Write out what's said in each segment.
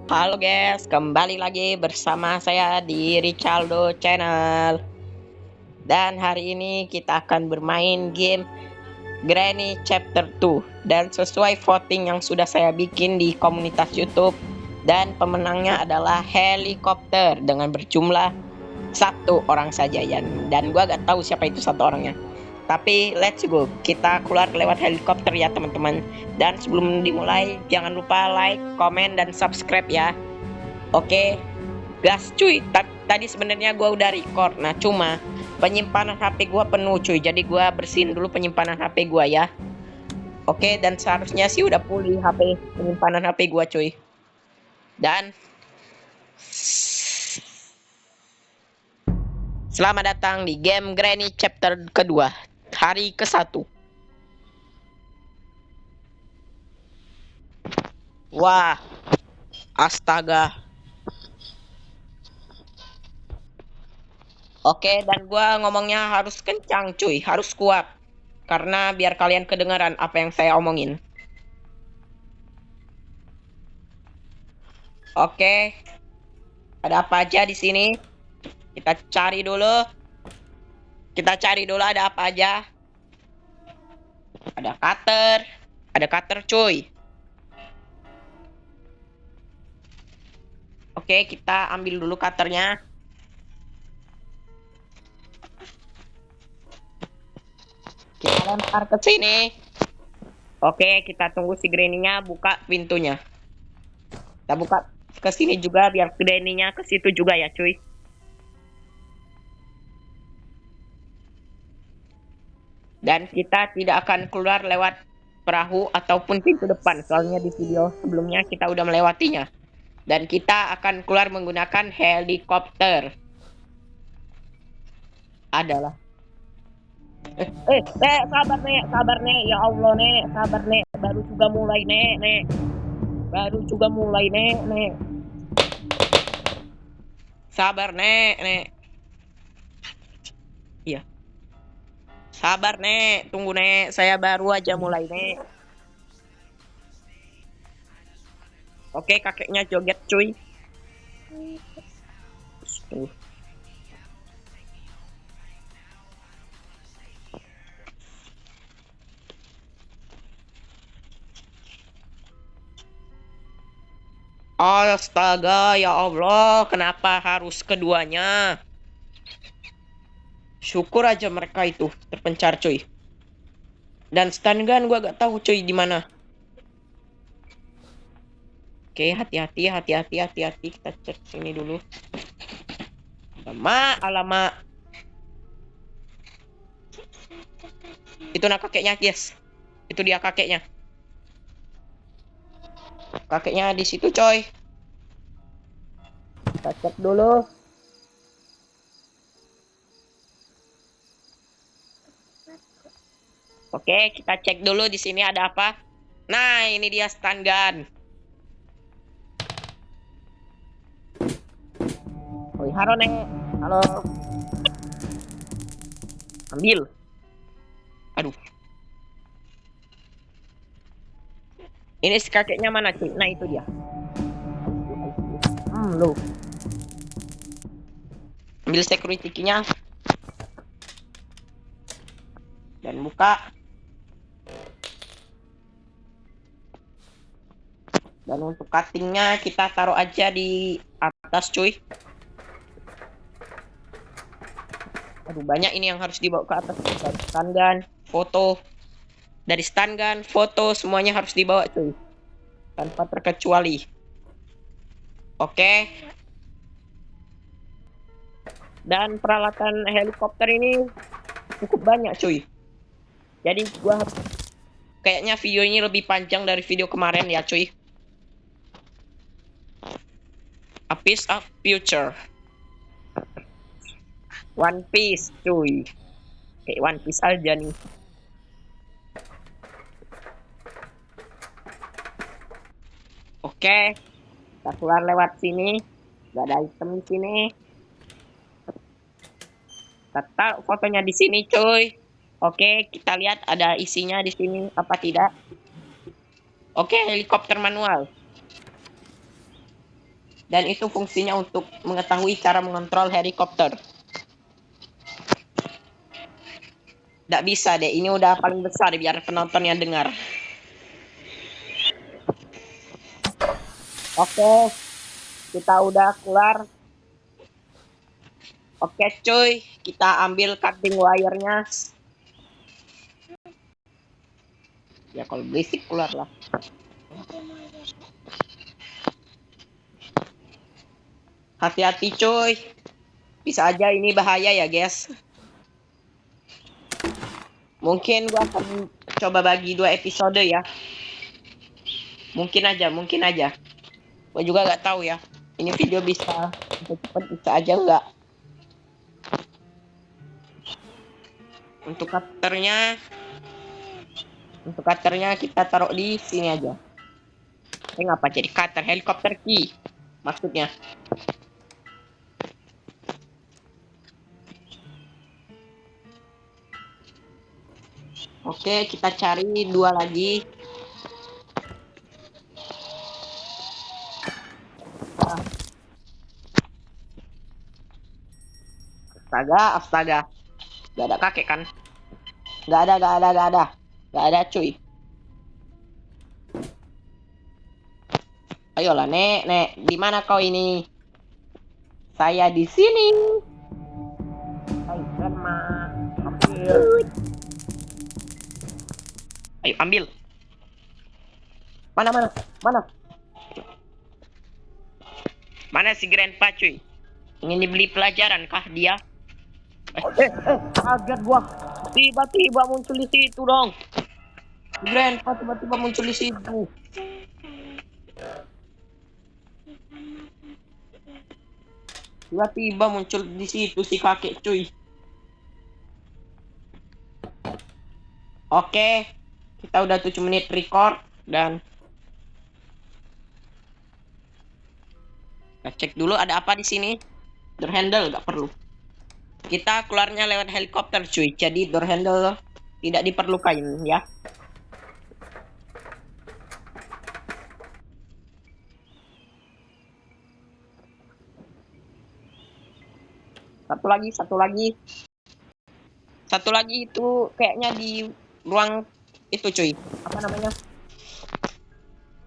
Halo guys, kembali lagi bersama saya di Richaldo Channel. Dan hari ini kita akan bermain game Granny Chapter 2. Dan sesuai voting yang sudah saya bikin di komunitas YouTube, dan pemenangnya adalah helikopter dengan berjumlah satu orang saja ya. Dan gua gak tahu siapa itu satu orangnya. Tapi let's go, kita keluar lewat helikopter ya teman-teman. Dan sebelum dimulai, jangan lupa like, komen, dan subscribe ya. Oke, gas cuy. Tadi sebenarnya gua udah record. Nah, cuma penyimpanan HP gua penuh cuy. Jadi gua bersihin dulu penyimpanan HP gua ya. Oke, dan seharusnya sih udah pulih penyimpanan HP gua cuy. Dan selamat datang di game Granny chapter kedua, hari ke-1. Wah, astaga. Oke, dan gua ngomongnya harus kencang cuy, harus kuat. Karena biar kalian kedengaran apa yang saya omongin. Oke, ada apa aja di sini? Kita cari dulu. Kita cari dulu ada apa aja. Ada cutter. Ada cutter cuy. Oke, kita ambil dulu cutternya. Kita lempar ke sini. Oke, kita tunggu si Granny-nya buka pintunya. Kita buka ke sini juga biar Granny-nya ke situ juga ya cuy. Dan kita tidak akan keluar lewat perahu ataupun pintu depan. Soalnya di video sebelumnya kita udah melewatinya. Dan kita akan keluar menggunakan helikopter. Adalah. Sabar nek, ya Allah nek, sabar nek, baru juga mulai nek, baru juga mulai nek, sabar nek, iya, sabar nek, tunggu nek, saya baru aja mulai nek. Oke, kakeknya joget cuy. Astaga, ya Allah, kenapa harus keduanya? Syukur aja mereka itu terpencar cuy. Dan stun gun gua gak tahu cuy di mana. Oke, hati-hati, kita cek sini dulu. Alamak. Itu nak kakeknya, guys. Itu dia kakeknya. Kakeknya di situ, coy. Kita cek dulu. Oke, kita cek dulu di sini ada apa. Nah, ini dia stun gun. Oi, halo, Nek. Halo. Ambil. Aduh. Ini si kakeknya mana, cuy? Nah, itu dia. Loh. Ambil security key-nya. Dan buka. Dan untuk cuttingnya kita taruh aja di atas cuy. Aduh, banyak ini yang harus dibawa ke atas. Dari stun gun, foto. Dari stun gun, foto, semuanya harus dibawa cuy. Tanpa terkecuali. Oke. Dan peralatan helikopter ini cukup banyak cuy. Jadi gua kayaknya video ini lebih panjang dari video kemarin ya cuy. A piece of future. One Piece cuy. Kayak One Piece aja nih. Oke. Kita keluar lewat sini. Gak ada item di sini. Kita taruh fotonya di sini cuy. Oke, kita lihat ada isinya di sini apa tidak. Oke, helikopter manual. Dan itu fungsinya untuk mengetahui cara mengontrol helikopter. Nggak bisa deh, ini udah paling besar biar penontonnya dengar. Oke, kita udah keluar. Oke cuy, kita ambil cutting wire-nya. Ya kalau berisik keluar lah. Hati-hati cuy. Bisa aja ini bahaya ya guys. Mungkin gua akan coba bagi 2 episode ya. Mungkin aja. Gua juga nggak tahu ya. Ini video bisa cepet bisa aja nggak. Untuk cutternya kita taruh di sini aja. Ngapa jadi cutter helikopter key maksudnya. Oke, kita cari 2 lagi. Astaga. Gak ada kakek kan? Gak ada cuy. Ayolah nek, di mana kau ini? Saya di sini. Hai grandma, ambil. Ayo ambil. Mana? Mana si grandpa cuy? Ingin dibeli pelajaran kah dia? Kaget gua. Tiba-tiba muncul di situ dong. Grandpa tiba-tiba muncul di situ. Tiba-tiba muncul di situ si kakek cuy. Oke, kita udah 7 menit record dan kita cek dulu ada apa di sini. Door handle nggak perlu. Kita keluarnya lewat helikopter cuy, jadi door handle tidak diperlukan ya. Satu lagi itu kayaknya di ruang itu cuy. Apa namanya?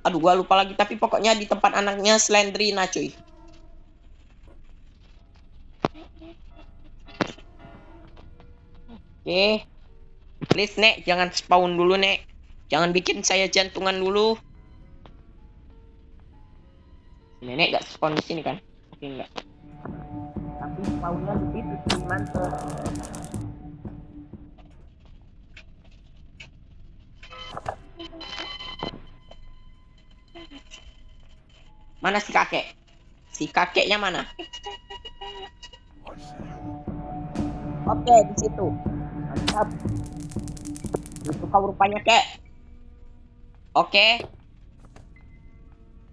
Aduh, gua lupa lagi tapi pokoknya di tempat anaknya Slendrina cuy. Oke. Please nek, jangan spawn dulu nek. Jangan bikin saya jantungan dulu. Nenek gak spawn di sini kan? Oke enggak. Tapi spawnnya di situ cuy, mantep. Mana si kakek? Si kakeknya mana? Oke, di situ. Mantap. Itu kau rupanya, kek. Oke.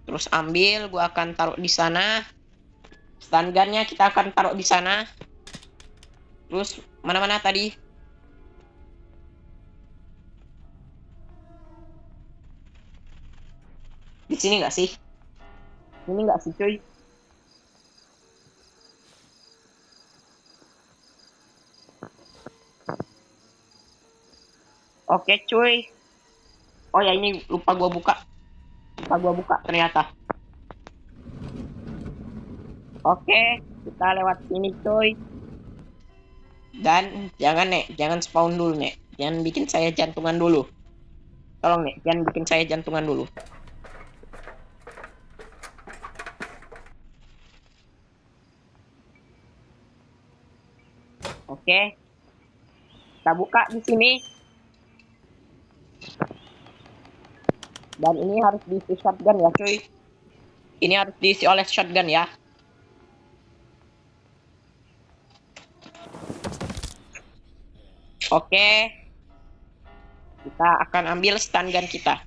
Terus ambil, gua akan taruh di sana. Stun gun-nya kita akan taruh di sana. Terus mana-mana tadi? Di sini nggak sih? Ini nggak sih, cuy? Oke, cuy. Oh ya, ini lupa gua buka. Ternyata. Oke, kita lewat sini, cuy. Dan jangan nek, jangan spawn dulu nek. Jangan bikin saya jantungan dulu. Tolong nek, jangan bikin saya jantungan dulu. Oke. Kita buka di sini. Dan ini harus diisi shotgun ya, cuy. Ini harus diisi oleh shotgun ya. Oke. Kita akan ambil stun gun kita.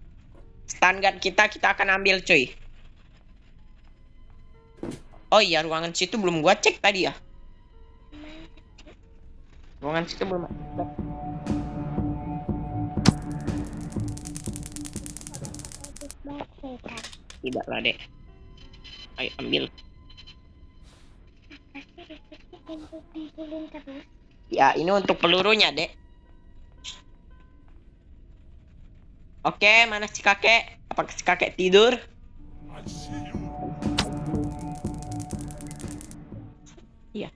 Stun gun kita akan ambil, cuy. Oh iya, ruangan situ belum gua cek tadi ya. Ruangan situ belum cek. Tidak lah deh. Ayo ambil. Ya, ini untuk pelurunya, Dek. Oke, mana si kakek? Apakah si kakek tidur? Iya.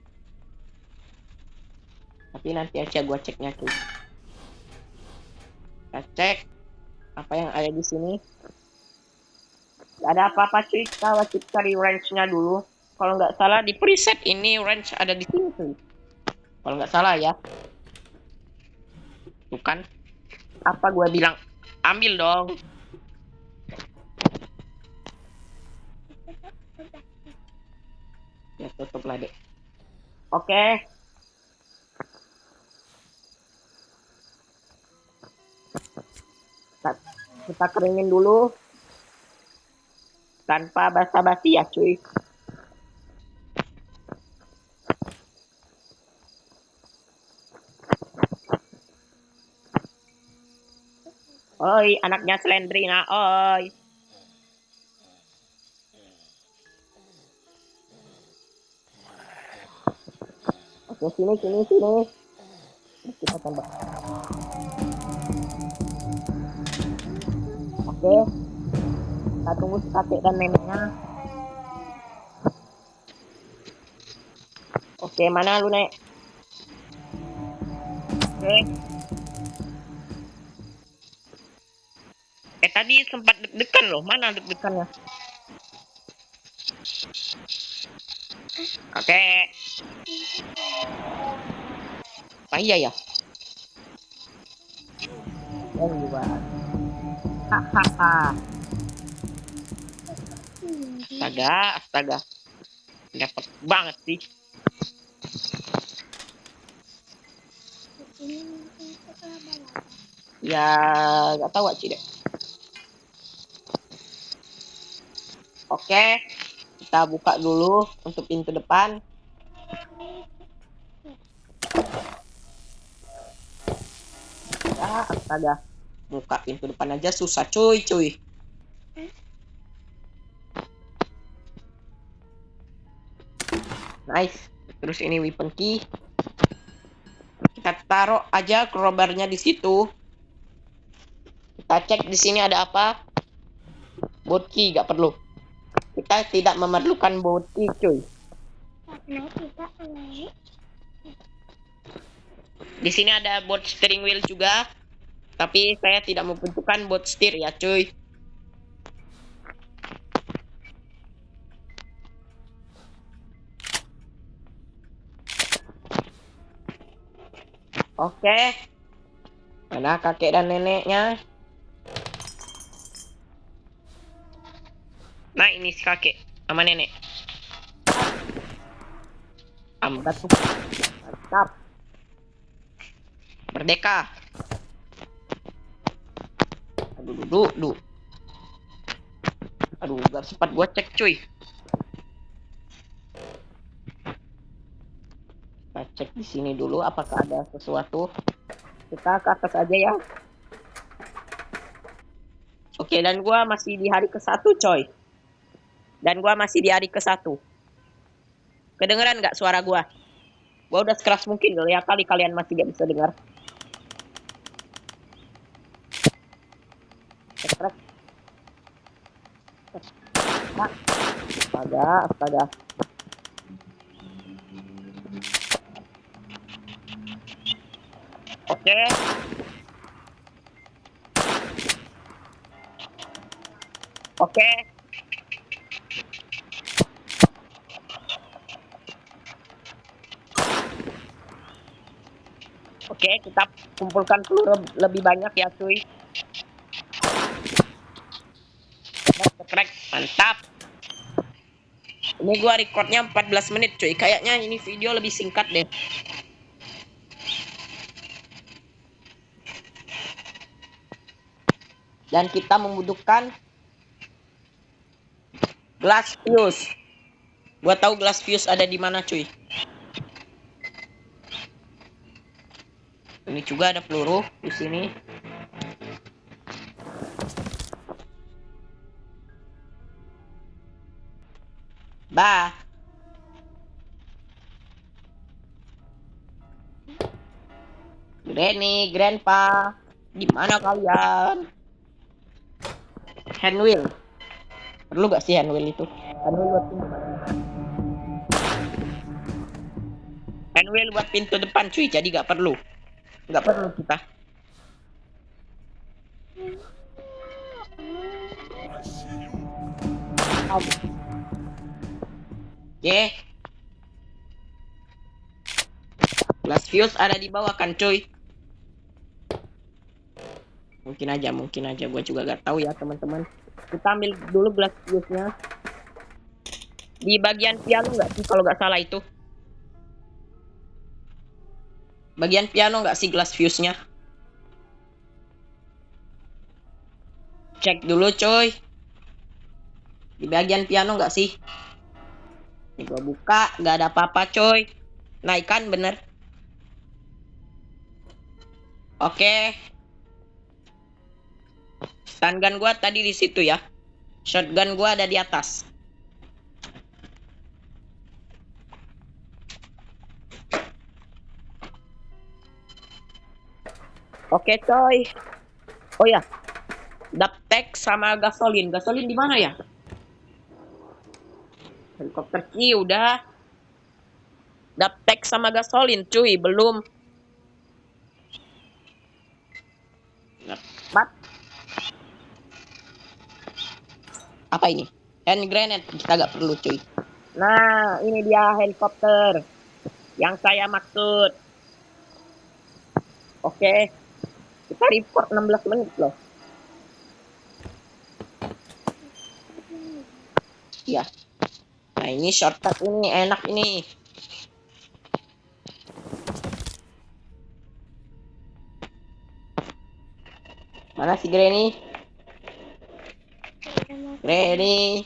Tapi nanti aja gua ceknya, cuy. Kita cek apa yang ada di sini. Gak ada apa-apa, cuy. Kita wajib cari range-nya dulu. Kalau nggak salah di preset ini range ada di sini, cuy. Kalau nggak salah ya. Tuh kan. Apa gua bilang? Ambil dong. Ya, tutup lah, Dek. Oke. Kita keringin dulu. Tanpa basa-basi ya, cuy. Oi, anaknya Slendrina, oi. Oke, sini. Kita tembak. Oke. Kita tunggu si kakek dan neneknya. Oke, mana lu, Nek? Oke. Tadi sempat deg-degan loh. Mana deg-degannya? Oke. Apa iya ya? Oh, iya. Hahaha. Astaga. Dapat banget sih. Ya, nggak tahu sih deh. Oke, kita buka dulu untuk pintu depan. Ya, astaga. Buka pintu depan aja susah, cuy. Nice. Terus ini weapon key. Kita taruh aja crowbarnya di situ. Kita cek di sini ada apa. Boot key gak perlu. Kita tidak memerlukan boot key, cuy. Di sini ada boot steering wheel juga. Tapi saya tidak membutuhkan boot steer ya, cuy. Oke. Mana kakek dan neneknya? Nah, ini si kakek sama nenek. Ambat tuh. Mantap. Merdeka. Aduh. Aduh, gak sempat gua cek, cuy. Kita cek di sini dulu apakah ada sesuatu. Kita ke atas aja ya. Oke, dan gua masih di hari ke-1, coy. Dan gua masih di hari ke-1. Kedengeran nggak suara gua? Gua udah sekeras mungkin loh ya, kali kalian masih gak bisa dengar. Sekeras. Astaga. Oke. Oke. Oke, kita kumpulkan peluru lebih banyak ya, cuy. Krek, mantap. Ini gua recordnya 14 menit, cuy. Kayaknya ini video lebih singkat deh. Dan kita membutuhkan glass fuse. Gua tahu glass fuse ada di mana, cuy. Ini juga ada peluru di sini. Dah. Granny, Grandpa, gimana kalian? Handwheel. Perlu gak sih handwheel itu? Handwheel buat pintu depan. Handwheel buat pintu depan cuy, jadi gak perlu. Gak perlu kita. Oke. Glass fuse ada di bawah kan cuy. Mungkin aja. Gue juga gak tahu ya teman-teman. Kita ambil dulu glass fuse-nya. Di bagian piano nggak sih kalau nggak salah itu? Bagian piano nggak sih glass fuse-nya? Cek dulu coy. Di bagian piano nggak sih? Ini gua buka, nggak ada apa-apa coy. Naikkan bener. Oke. Stun gun gua tadi di situ ya. Shotgun gua ada di atas. Oke coy. Oh ya. Daptek sama gasolin. Gasolin di mana ya? Helikopter key udah. Daptek sama gasolin cuy, belum. Dapat. Apa ini? Hand grenade. Kita gak perlu cuy. Nah, ini dia helikopter yang saya maksud. Oke. Kita report 16 menit loh. Ya. Nah, ini shortcut ini enak ini. Mana si Granny? Granny.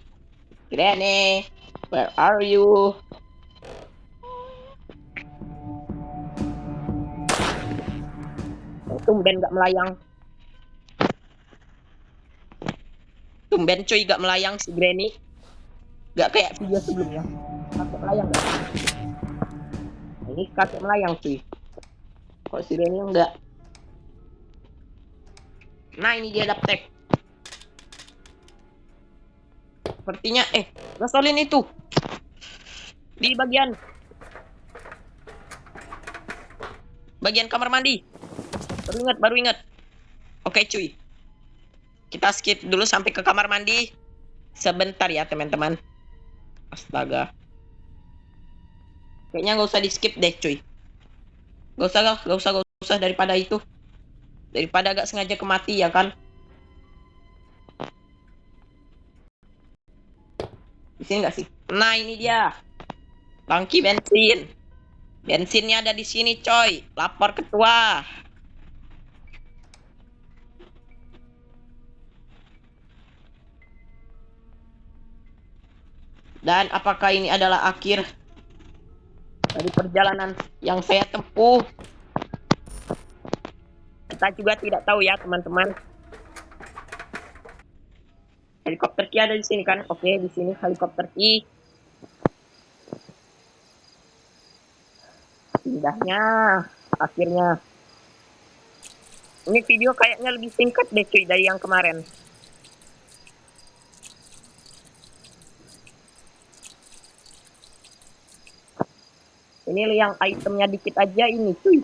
Granny. Where are you? Tumben gak melayang. Tumben cuy gak melayang si Granny. Gak kayak video sebelumnya. Kakek melayang gak? Nah, ini kakek melayang cuy. Kok si Granny enggak? Nah ini dia daptek. Sepertinya gasolin itu. Di bagian kamar mandi. Baru ingat. Oke cuy. Kita skip dulu sampai ke kamar mandi. Sebentar ya teman-teman. Astaga. Kayaknya gak usah di skip deh cuy. Gak usah daripada itu. Daripada gak sengaja kemati ya kan. Di sini gak sih? Nah ini dia. Tangki bensin. Bensinnya ada di sini coy. Lapor ketua. Dan apakah ini adalah akhir dari perjalanan yang saya tempuh? Kita juga tidak tahu ya teman-teman. Helikopter key ada di sini kan? Oke, di sini helikopter key. Indahnya akhirnya. Ini video kayaknya lebih singkat deh cuy dari yang kemarin. Ini yang itemnya dikit aja ini cuy.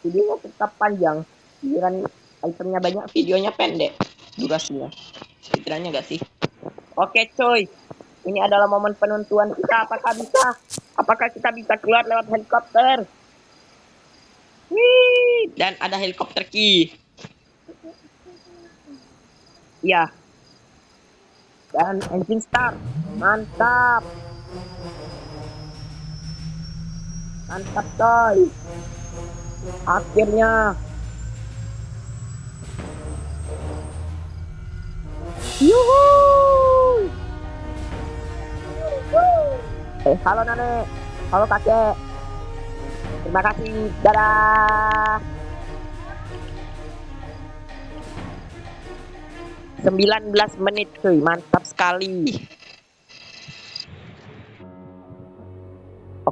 Videonya tetap panjang. Giliran itemnya banyak, videonya pendek durasinya. Pikirannya gak sih? Oke coy. Ini adalah momen penentuan kita. Apakah kita bisa keluar lewat helikopter? Wih, dan ada helikopter key. Ya. Dan engine start. Mantap. Mantap coy. Akhirnya. Yuhu. Halo nenek. Halo kakek. Terima kasih. Dadah. 19 menit cuy. Mantap sekali.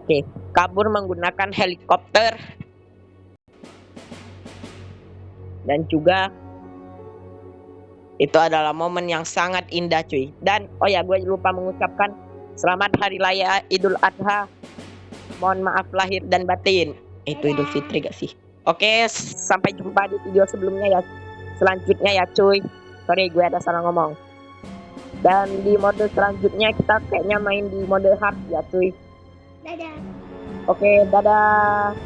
Oke, kabur menggunakan helikopter. Dan juga itu adalah momen yang sangat indah cuy. Dan oh ya, gue lupa mengucapkan selamat hari raya Idul Adha. Mohon maaf lahir dan batin. Itu Idul Fitri gak sih? Oke, sampai jumpa di video sebelumnya ya. Selanjutnya ya cuy. Sorry, gue ada salah ngomong. Dan di mode selanjutnya kita kayaknya main di mode hard ya cuy. Dadah. Oke, dadah.